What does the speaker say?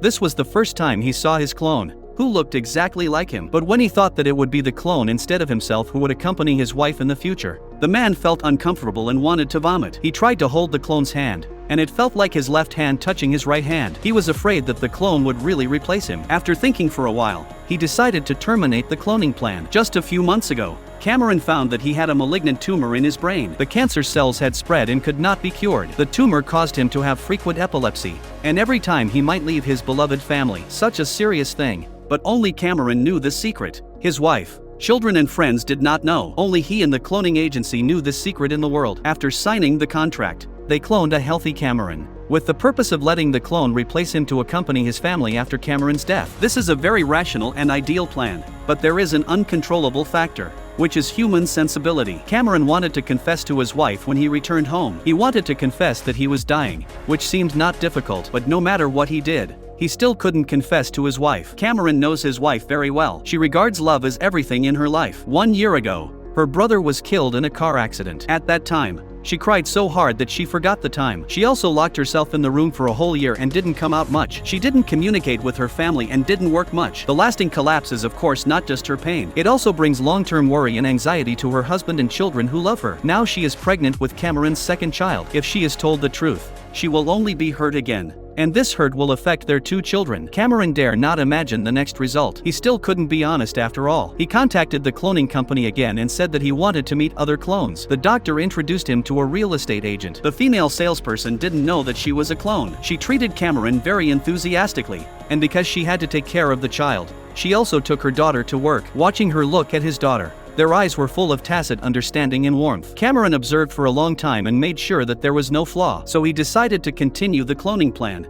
This was the first time he saw his clone, who looked exactly like him. But when he thought that it would be the clone instead of himself who would accompany his wife in the future, the man felt uncomfortable and wanted to vomit. He tried to hold the clone's hand, and it felt like his left hand touching his right hand. He was afraid that the clone would really replace him. After thinking for a while, he decided to terminate the cloning plan. Just a few months ago, Cameron found that he had a malignant tumor in his brain. The cancer cells had spread and could not be cured. The tumor caused him to have frequent epilepsy, and every time he might leave his beloved family. Such a serious thing. But only Cameron knew the secret. His wife, children and friends did not know. Only he and the cloning agency knew this secret in the world. After signing the contract, they cloned a healthy Cameron, with the purpose of letting the clone replace him to accompany his family after Cameron's death. This is a very rational and ideal plan, but there is an uncontrollable factor, which is human sensibility. Cameron wanted to confess to his wife when he returned home. He wanted to confess that he was dying, which seemed not difficult, but no matter what he did, he still couldn't confess to his wife. Cameron knows his wife very well. She regards love as everything in her life. 1 year ago, her brother was killed in a car accident. At that time, she cried so hard that she forgot the time. She also locked herself in the room for a whole year and didn't come out much. She didn't communicate with her family and didn't work much. The lasting collapse is of course not just her pain. It also brings long-term worry and anxiety to her husband and children who love her. Now she is pregnant with Cameron's second child. If she is told the truth, she will only be hurt again, and this hurt will affect their 2 children. Cameron dare not imagine the next result. He still couldn't be honest after all. He contacted the cloning company again and said that he wanted to meet other clones. The doctor introduced him to a real estate agent. The female salesperson didn't know that she was a clone. She treated Cameron very enthusiastically, and because she had to take care of the child, she also took her daughter to work. Watching her look at his daughter, their eyes were full of tacit understanding and warmth. Cameron observed for a long time and made sure that there was no flaw, so he decided to continue the cloning plan.